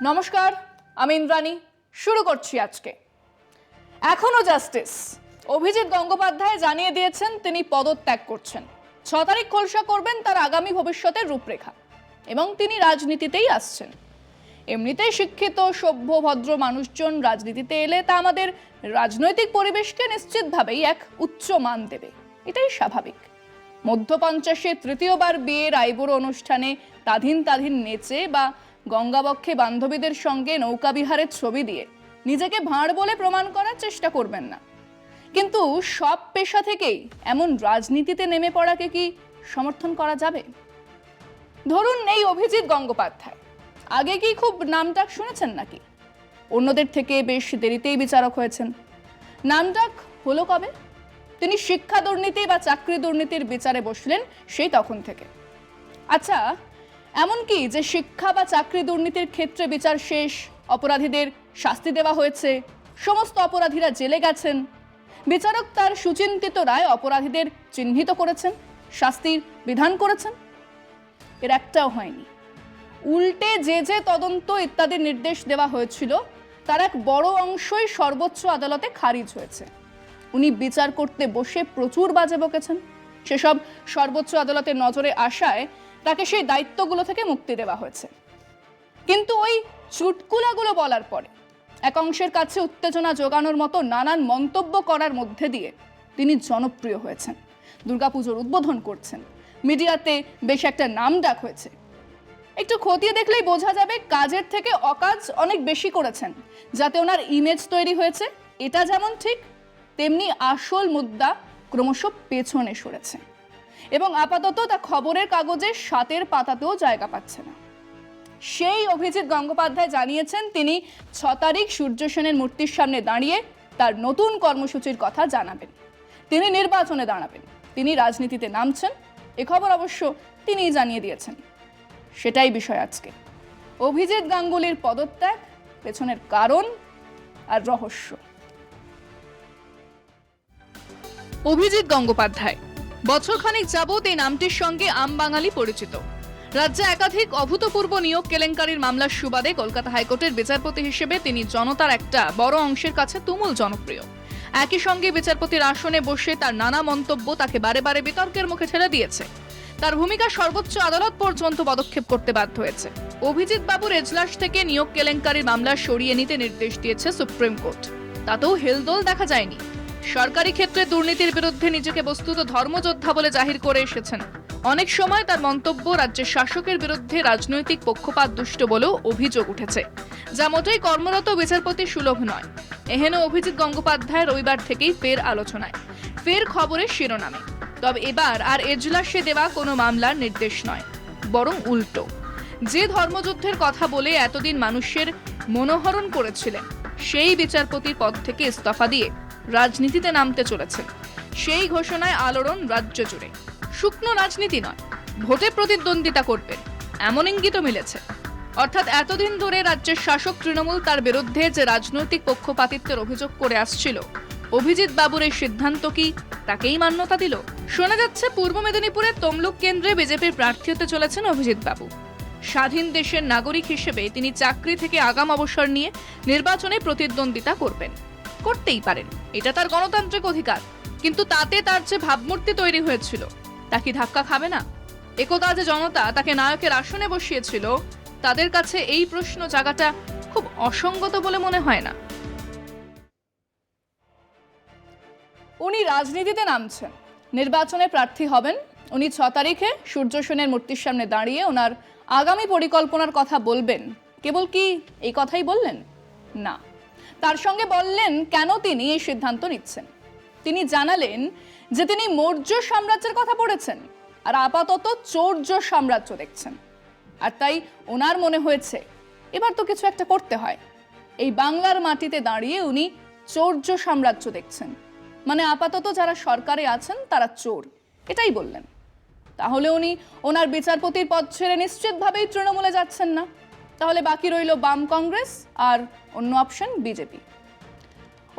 নমস্কার, আমি ইন্দ্রাণী। শুরু করছি আজকে। এখনো জাস্টিস অভিজিৎ গঙ্গোপাধ্যায় জানিয়ে দিয়েছেন তিনি পদত্যাগ করছেন। 6 তারিখ খোলসা করবেন তার আগামী ভবিষ্যতের রূপরেখা এবং তিনি রাজনীতিতেই আসছেন। এমনিতেই শিক্ষিত সভ্য ভদ্র মানুষজন রাজনীতিতে এলে তা আমাদের রাজনৈতিক পরিবেশকে নিশ্চিতভাবেই এক উচ্চ মান দেবে, এটাই স্বাভাবিক। মধ্য 50-এ তৃতীয়বার বিয়ের আইবুড়ো অনুষ্ঠানে তাধিন নেচে বা গঙ্গাবক্ষে বান্ধবীদের সঙ্গে নৌকা বিহারের ছবি দিয়ে নিজেকে ভাঁড় বলে প্রমাণ করার চেষ্টা করবেন না। কিন্তু সব পেশা থেকেই এমন রাজনীতিতে নেমে পড়াকে কি সমর্থন করা যাবে? ধরুন এই অভিজিৎ গঙ্গোপাধ্যায়, আগে কি খুব নামডাক শুনেছেন নাকি? অন্যদের থেকে বেশ দেরিতেই বিচারক হয়েছেন। নামডাক হলো কবে? তিনি শিক্ষা দুর্নীতি বা চাকরি দুর্নীতির বিচারে বসলেন সেই তখন থেকে। আচ্ছা, এমন কি যে শিক্ষা বা চাকরি দুর্নীতির ক্ষেত্রে বিচার শেষ, অপরাধীদের শাস্তি দেওয়া হয়েছে, সমস্ত অপরাধীরা জেলে গেছেন, বিচারক তার সুচিন্তিত রায় অপরাধীদের চিহ্নিত করেছেন, শাস্তির বিধান করেছেন? এর একটাও হয়নি। উল্টে যে তদন্ত ইত্যাদির নির্দেশ দেওয়া হয়েছিল তার এক বড় অংশই সর্বোচ্চ আদালতে খারিজ হয়েছে। উনি বিচার করতে বসে প্রচুর বাজে বকেছেন। সেসব সর্বোচ্চ আদালতের নজরে আসায় তাকে সেই দায়িত্বগুলো থেকে মুক্তি দেওয়া হয়েছে। কিন্তু ওই চুটকুলাগুলো বলার পরে এক অংশের কাছে উত্তেজনা যোগানোর মতো নানান মন্তব্য করার মধ্যে দিয়ে তিনি জনপ্রিয় হয়েছেন, দুর্গাপুজোর উদ্বোধন করছেন, মিডিয়াতে বেশ একটা নামডাক হয়েছে। একটু খতিয়ে দেখলেই বোঝা যাবে কাজের থেকে অকাজ অনেক বেশি করেছেন, যাতে ওনার ইমেজ তৈরি হয়েছে। এটা যেমন ঠিক, তেমনি আসল মুদ্রা ক্রমশ পেছনে সরেছে এবং আপাতত তা খবরের কাগজের 7 পাতাতেও জায়গা পাচ্ছে না। সেই অভিজিৎ গঙ্গোপাধ্যায় জানিয়েছেন তিনি 6 তারিখ সূর্য সেনের মূর্তির সামনে দাঁড়িয়ে তার নতুন কর্মসূচির কথা জানাবেন। তিনি নির্বাচনে দাঁড়াবেন, তিনি রাজনীতিতে নামছেন। এ খবর অবশ্য তিনিই জানিয়ে দিয়েছেন। সেটাই বিষয় আজকে। অভিজিৎ গাঙ্গুলির পদত্যাগ, পেছনের কারণ আর রহস্য। অভিজিৎ গঙ্গোপাধ্যায় বছরখানেক যাবৎ এই নামটির সঙ্গে আম বাঙালি পরিচিত। রাজ্যে একাধিক অভূতপূর্ব নিয়োগ কেলেঙ্কারির মামলার সুবাদে কলকাতা হাইকোর্টের বিচারপতি হিসেবে তিনি জনতার একটা বড় অংশের কাছে তুমুল জনপ্রিয়। একই সঙ্গে বিচারপতির আসনে বসে তার নানা মন্তব্য তাকে বারে বারে বিতর্কের মুখে ঠেলে দিয়েছে। তার ভূমিকা সর্বোচ্চ আদালত পর্যন্ত পদক্ষেপ করতে বাধ্য হয়েছে। অভিজিৎ বাবুর এজলাস থেকে নিয়োগ কেলেঙ্কারির মামলা সরিয়ে নিতে নির্দেশ দিয়েছে সুপ্রিম কোর্ট। তাতেও হেলদোল দেখা যায়নি। সরকারি ক্ষেত্রে দুর্নীতির বিরুদ্ধে নিজেকে বস্তুত ধর্মযোদ্ধা বলে জাহির করে এসেছেন। অনেক সময় তার মন্তব্য রাজ্যের শাসকের বিরুদ্ধে রাজনৈতিক পক্ষপাত দুষ্ট বলেও অভিযোগ উঠেছে, যা মোটেই কর্মরত বিচারপতি সুলভ নয়। এহেন অভিজিৎ গঙ্গোপাধ্যায় রবিবার থেকেই ফের আলোচনায়, ফের খবরের শিরোনামে। তবে এবার আর এজলাসে দেওয়া কোনো মামলার নির্দেশ নয়, বরং উল্টো। যে ধর্মযুদ্ধের কথা বলে এতদিন মানুষের মনোহরণ করেছিলেন, সেই বিচারপতির পদ থেকে ইস্তফা দিয়ে রাজনীতিতে নামতে চলেছেন। সেই ঘোষণায় আলোড়ন রাজ্য জুড়ে। শুকনো রাজনীতি নয়, ভোটে প্রতিদ্বন্দ্বিতা করবেন এমন ইঙ্গিত মিলেছে। অর্থাৎ এতদিন ধরে রাজ্যের শাসক তৃণমূল তার বিরুদ্ধে যে রাজনৈতিক পক্ষপাতিত্বের অভিযোগ করে আসছিল, অভিজিৎ বাবুর এই সিদ্ধান্ত কি তাকেই মান্যতা দিল? শোনা যাচ্ছে পূর্ব মেদিনীপুরের তমলুক কেন্দ্রে বিজেপির প্রার্থী হতে চলেছেন অভিজিৎ বাবু। স্বাধীন দেশের নাগরিক হিসেবে তিনি চাকরি থেকে আগাম অবসর নিয়ে নির্বাচনে প্রতিদ্বন্দ্বিতা করতেই পারেন, এটা তার গণতান্ত্রিক অধিকার। কিন্তু তাতে তার যে ভাবমূর্তি তৈরি হয়েছিল তা কি ধাক্কা খাবে না? একদা যে জনতা তাকে নায়কের আসনে বসিয়েছিল, তাদের কাছে এই প্রশ্ন জাগাটা খুব অসঙ্গত বলে মনে হয় না? উনি রাজনীতিতে নামছেন, নির্বাচনে প্রার্থী হবেন। উনি 6 তারিখে সূর্য সেনের মূর্তির সামনে দাঁড়িয়ে ওনার আগামী পরিকল্পনার কথা বলবেন। কেবল কি এই কথাই বললেন? না, তার সঙ্গে বললেন কেন তিনি এই সিদ্ধান্ত নিচ্ছেন। তিনি জানালেন যে তিনি মৌর্য সাম্রাজ্যের কথা পড়েছেন আর আপাতত চৌর্য সাম্রাজ্য দেখছেন। আর তাই ওনার মনে হয়েছে এবার তো কিছু একটা করতে হয়। এই বাংলার মাটিতে দাঁড়িয়ে উনি চৌর্য সাম্রাজ্য দেখছেন, মানে আপাতত যারা সরকারে আছেন তারা চোর, এটাই বললেন। তাহলে উনি ওনার বিচারপতির পদ ছেড়ে নিশ্চিতভাবেই তৃণমূলে যাচ্ছেন না। তাহলে বাকি রইল বাম কংগ্রেস আর অন্য অপশন বিজেপি।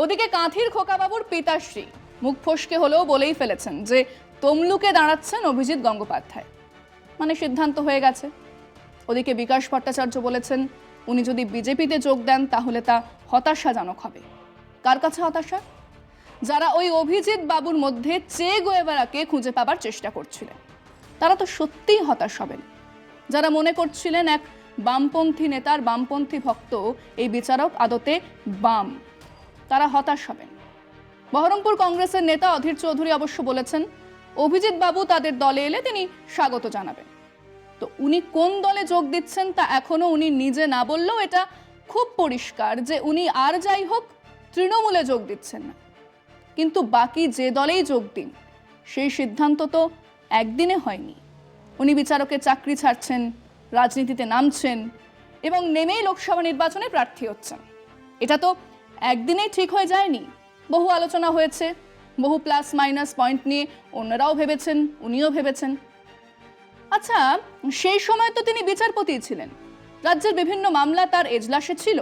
ওদিকে কাঁথির খোকাবাবুর পিতাশ্রী মুখ ফসকে হলেও বলেই ফেলেছেন যে তমলুকে দাঁড়াচ্ছেন অভিজিৎ গঙ্গোপাধ্যায়, মানে সিদ্ধান্ত হয়ে গেছে। ওদিকে বিকাশ ভট্টাচার্য বলেছেন উনি যদি বিজেপিতে যোগ দেন তাহলে তা হতাশাজনক হবে। কার কাছে হতাশা? যারা ওই অভিজিৎ বাবুর মধ্যে চে গুয়েভারাকে খুঁজে পাবার চেষ্টা করছিলেন তারা তো সত্যিই হতাশ হবেন। যারা মনে করছিলেন এক বামপন্থী নেতার বামপন্থী ভক্ত এই বিচারক আদতে বাম, তারা হতাশ হবেন। বহরমপুর কংগ্রেসের নেতা অধীর চৌধুরী অবশ্য বলেছেন অভিজিৎ বাবু তাদের দলে এলে তিনি স্বাগত জানাবেন। তো উনি কোন দলে যোগ দিচ্ছেন তা এখনো উনি নিজে না বললেও এটা খুব পরিষ্কার যে উনি আর যাই হোক তৃণমূলে যোগ দিচ্ছেন না। কিন্তু বাকি যে দলেই যোগ দিন সেই সিদ্ধান্ত তো একদিনে হয়নি। উনি বিচারকের চাকরি ছাড়ছেন, রাজনীতিতে নামছেন এবং নেমেই লোকসভা নির্বাচনে প্রার্থী হচ্ছেন। এটা তো একদিনেই ঠিক হয়ে যায়নি। বহু আলোচনা হয়েছে, বহু প্লাস মাইনাস পয়েন্ট নিয়ে অন্যরাও ভেবেছেন, উনিও ভেবেছেন। আচ্ছা, সেই সময় তো তিনি বিচারপতি ছিলেন, রাজ্যের বিভিন্ন মামলা তার এজলাসে ছিল,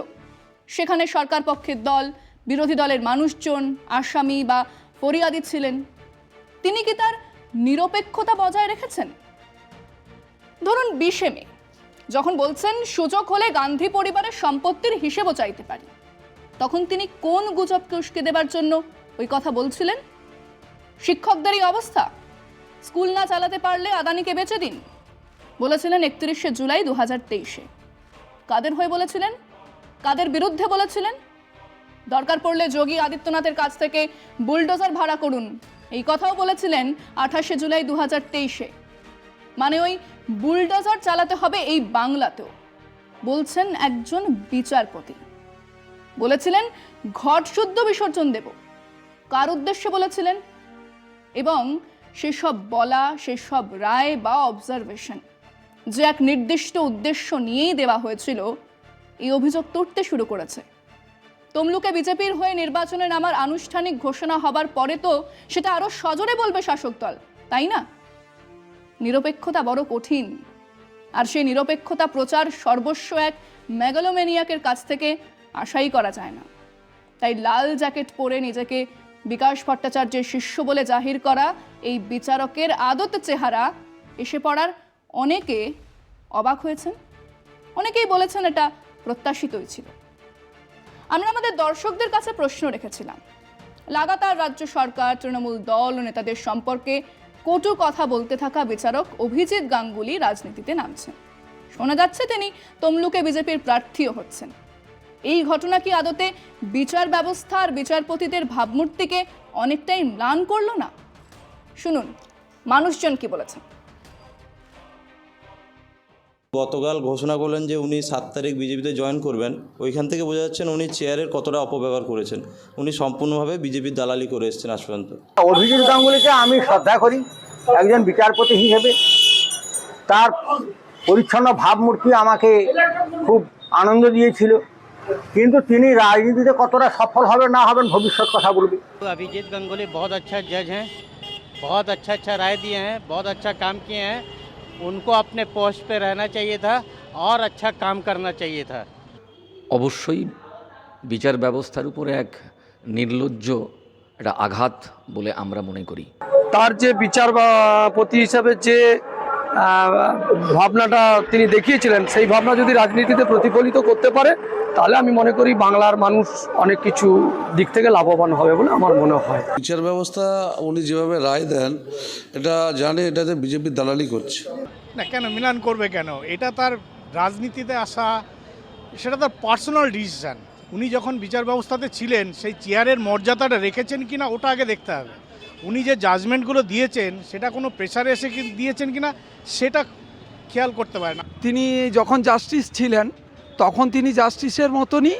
সেখানে সরকার পক্ষের দল, বিরোধী দলের মানুষজন, আসামি বা ফরিয়াদি ছিলেন। তিনি কি তার নিরপেক্ষতা বজায় রেখেছেন? ধরুন 20শে মে যখন বলছেন সুযোগ হলে গান্ধী পরিবারের সম্পত্তির হিসেবও চাইতে পারি, তখন তিনি কোন গুজবকে উস্কে দেবার জন্য ওই কথা বলছিলেন? শিক্ষকদেরই অবস্থা, স্কুল না চালাতে পারলে আদানিকে বেচে দিন বলেছিলেন 31শে জুলাই 2023-এ। কাদের হয়ে বলেছিলেন? কাদের বিরুদ্ধে বলেছিলেন? দরকার পড়লে যোগী আদিত্যনাথের কাছ থেকে বুলডোজার ভাড়া করুন এই কথাও বলেছিলেন 28শে জুলাই 2023-এ। মানে ওই বুলডোজার চালাতে হবে এই বাংলাতেও, বলছেন একজন বিচারপতি। বলেছিলেন ঘট শুদ্ধ বিসর্জন দেব, কার উদ্দেশ্যে বলেছিলেন? এবং সেসব বলা, সেসব রায় বা অবজারভেশন যে এক নির্দিষ্ট উদ্দেশ্য নিয়েই দেওয়া হয়েছিল, এই অভিযোগ তুলতে শুরু করেছে। তমলুকে বিজেপির হয়ে নির্বাচনে নামার আনুষ্ঠানিক ঘোষণা হবার পরে তো সেটা আরো সজোরে বলবে শাসক দল, তাই না? নিরপেক্ষতা বড় কঠিন, আর সেই নিরপেক্ষতা প্রচার সর্বস্ব এক মেগালোম্যানিয়াকের কাছ থেকে আশাই করা যায় না। তাই লাল জ্যাকেট পরে নিজেকে বিকাশ ভট্টাচার্যের শিষ্য বলে জাহির করা এই বিচারকের আদত চেহারা এসে পড়ার অনেকে অবাক হয়েছেন, অনেকেই বলেছেন এটা প্রত্যাশিতই ছিল। আমরা আমাদের দর্শকদের কাছে প্রশ্ন রেখেছিলাম, লাগাতার রাজ্য সরকার, তৃণমূল দল ও নেতাদের সম্পর্কে কটু কথা বলতে থাকা বিচারক অভিজিৎ গাঙ্গুলি রাজনীতিতে নামছেন। শোনা যাচ্ছে তিনি তমলুকে বিজেপির প্রার্থীও হচ্ছেন। এই ঘটনা কি আদতে বিচার ব্যবস্থা আর বিচারপতিদের ভাবমূর্তিকে অনেকটাই ম্লান করলো না? শুনুন মানুষজন কি বলেছেন। গতকাল ঘোষণা করলেন যে উনি 7 তারিখ বিজেপিতে জয়েন করবেন, ওইখান থেকে বোঝা যাচ্ছেন উনি চেয়ারের কতটা অপব্যবহার করেছেন। উনি সম্পূর্ণভাবে বিজেপির দালালি করে এসেছেন আজ পর্যন্ত। অভিজিৎ গাঙ্গুলিকে আমি শ্রদ্ধা করি একজন বিচারপতি হিসেবে। তার পরিচ্ছন্ন ভাবমূর্তি আমাকে খুব আনন্দ দিয়েছিল, কিন্তু তিনি রাজনীতিতে কতটা সফল হবে না হবেন ভবিষ্যৎ কথা বলবে। अभिजीत गांगुली बहुत अच्छा जज हैं, बहुत अच्छा राय दिए हैं, बहुत अच्छा काम किए हैं। उनको अपने पोस्ट पे रहना चाहिए था और अच्छा काम करना चाहिए था। অবশ্যই বিচার ব্যবস্থার উপরে এক নির্লজ্জ একটা আঘাত বলে আমরা মনে করি। তার যে বিচারপতি হিসাবে যে ভাবনাটা তিনি দেখিয়েছিলেন, সেই ভাবনা যদি রাজনীতিতে প্রতিফলিত করতে পারে তাহলে আমি মনে করি বাংলার মানুষ অনেক কিছু দিক থেকে লাভবান হবে বলে আমার মনে হয়। বিচার ব্যবস্থা উনি যেভাবে রায় দেন, এটা জানে এটাতে বিজেপি দালালি করছে না। কেন মিলান করবে কেন? এটা তার রাজনীতিতে আসা, সেটা তার পার্সোনাল ডিসিশান। উনি যখন বিচার ব্যবস্থাতে ছিলেন সেই চেয়ারের মর্যাদাটা রেখেছেন কিনা ওটা আগে দেখতে হবে। উনি যে জাজমেন্টগুলো দিয়েছেন সেটা কোনো প্রেশারে এসে দিয়েছেন কিনা সেটা খেয়াল করতে পারে না। তিনি যখন জাস্টিস ছিলেন তখন তিনি জাস্টিসের মতনই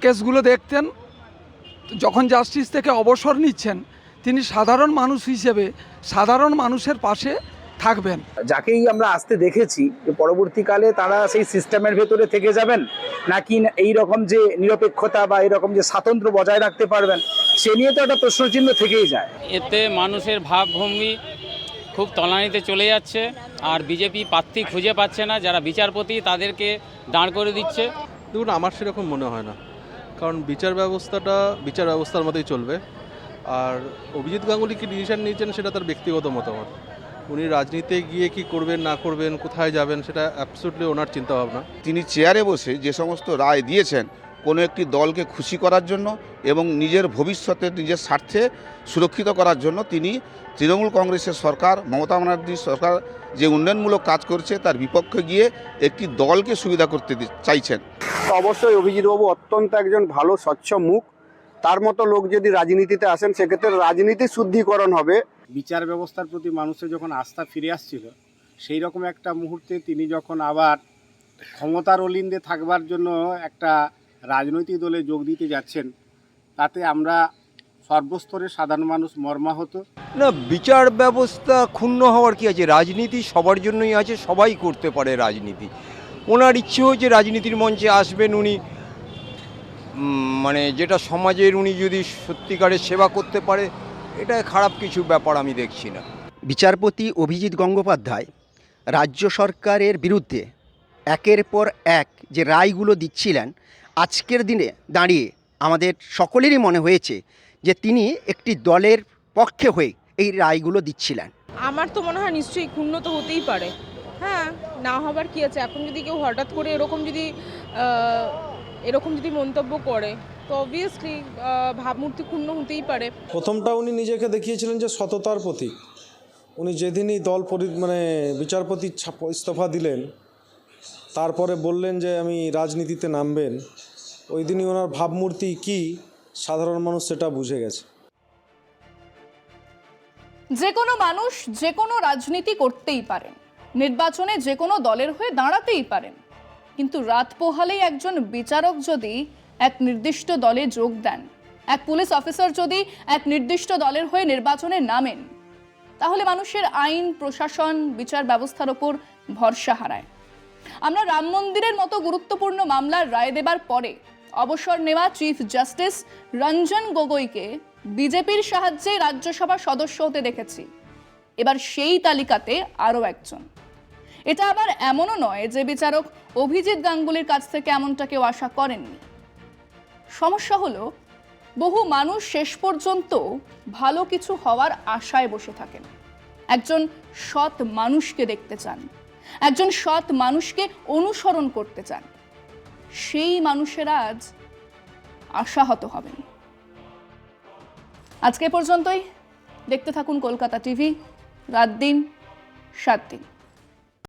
কেসগুলো দেখতেন। যখন জাস্টিস থেকে অবসর নিচ্ছেন তিনি সাধারণ মানুষ হিসেবে সাধারণ মানুষের পাশে থাকবেন। যাকেই আমরা আসতে দেখেছি যে পরবর্তীকালে তারা সেই সিস্টেমের ভেতরে থেকে যাবেন নাকি এই রকম যে নিরপেক্ষতা বা এরকম যে স্বাতন্ত্র্য বজায় রাখতে পারবেন, সে নিয়ে তো একটা প্রশ্নচিহ্ন থেকেই যায়। এতে মানুষের ভাবভঙ্গি খুব তলানিতে চলে যাচ্ছে, আর বিজেপি প্রার্থী খুঁজে পাচ্ছে না, যারা বিচারপতি তাদেরকে দাঁড় করে দিচ্ছে। দেখুন, আমার সেরকম মনে হয় না, কারণ বিচার ব্যবস্থার মতোই চলবে। আর অভিজিৎ গাঙ্গুলি কি ডিসিশন নিয়েছেন সেটা তার ব্যক্তিগত মতামত। উনি রাজনীতিতে গিয়ে কি করবেন না করবেন, কোথায় যাবেন, সেটা অ্যাবসলিউটলি ওনার চিন্তাভাবনা। তিনি চেয়ারে বসে যে সমস্ত রায় দিয়েছেন কোনো একটি দলকে খুশি করার জন্য এবং নিজের ভবিষ্যতে নিজের স্বার্থে সুরক্ষিত করার জন্য তিনি তৃণমূল কংগ্রেসের সরকার, মমতা ব্যানার্জির সরকার যে উন্নয়নমূলক কাজ করছে তার বিপক্ষে গিয়ে একটি দলকে সুবিধা করতে চাইছেন। অবশ্যই অভিজিৎবাবু অত্যন্ত একজন ভালো স্বচ্ছ মুখ। তার মতো লোক যদি রাজনীতিতে আসেন সেক্ষেত্রে রাজনীতি শুদ্ধিকরণ হবে। বিচার ব্যবস্থার প্রতি মানুষের যখন আস্থা ফিরে আসছিল, সেই রকম একটা মুহূর্তে তিনি যখন আবার ক্ষমতার অলিন্দে থাকবার জন্য একটা রাজনৈতিক দলে যোগ দিতে যাচ্ছেন, তাতে আমরা সর্বস্তরের সাধারণ মানুষ মর্মাহত। না, বিচার ব্যবস্থা ক্ষুণ্ণ হওয়ার কি আছে? রাজনীতি সবার জন্যই আছে, সবাই করতে পারে রাজনীতি। ওনার ইচ্ছে হচ্ছে রাজনীতির মঞ্চে আসবেন উনি, মানে যেটা সমাজের উনি যদি সত্যিকারের সেবা করতে পারে, এটা খারাপ কিছু ব্যাপার আমি দেখছি না। বিচারপতি অভিজিৎ গঙ্গোপাধ্যায় রাজ্য সরকারের বিরুদ্ধে একের পর এক যে রায়গুলো দিচ্ছিলেন, আজকের দিনে দাঁড়িয়ে আমাদের সকলেরই মনে হয়েছে যে তিনি একটি দলের পক্ষে হয়ে এই রায়গুলো দিচ্ছিলেন। আমার তো মনে হয় নিশ্চয়ই ক্ষুণ্ণ তো হতেই পারে। হ্যাঁ, না হবার কি আছে? এখন যদি কেউ হঠাৎ করে এরকম যদি মন্তব্য করে, তো অবভিয়াসলি ভাবমূর্তি ক্ষুণ্ণ হতেই পারে। প্রথমটা উনি নিজেকে দেখিয়েছিলেন যে সততার প্রতীক। উনি যেদিনই বিচারপতি ইস্তফা দিলেন, তারপরে বললেন যে আমি রাজনীতিতে নামবেন, ওই দিনই ওনার ভাবমূর্তি কি সাধারণ মানুষ সেটা বুঝে গেছে। যে কোনো মানুষ যে কোনো রাজনীতি করতেই পারেন, নির্বাচনে যে কোনো দলের হয়ে দাঁড়াতেই পারেন, কিন্তু রাত পোহালেই একজন বিচারক যদি এক নির্দিষ্ট দলে যোগ দেন, এক পুলিশ অফিসার যদি এক নির্দিষ্ট দলের হয়ে নির্বাচনে নামেন, তাহলে মানুষের আইন, প্রশাসন, বিচার ব্যবস্থার ওপর ভরসা হারায়। আমরা রাম মন্দিরের মতো গুরুত্বপূর্ণ মামলার রায় দেবার পরে অবসর নেওয়া চিফ জাস্টিস রঞ্জন গগৈকে বিজেপির সাহায্যে রাজ্যসভার সদস্য হতে দেখেছি। এবার সেই তালিকাতে আরও একজন। এটা আবার এমনও নয় যে বিচারক অভিজিৎ গাঙ্গুলির কাছ থেকে এমনটা কেউ আশা করেননি। সমস্যা হলো, বহু মানুষ শেষ পর্যন্ত ভালো কিছু হওয়ার আশায় বসে থাকেন। একজন সৎ মানুষকে দেখতে চান, একজন সৎ মানুষকে অনুসরণ করতে চান। সেই মানুষেরা আজ আশাহত হবেন। আজকে পর্যন্তই। দেখতে থাকুন কলকাতা টিভি, রাত দিন 7 দিন।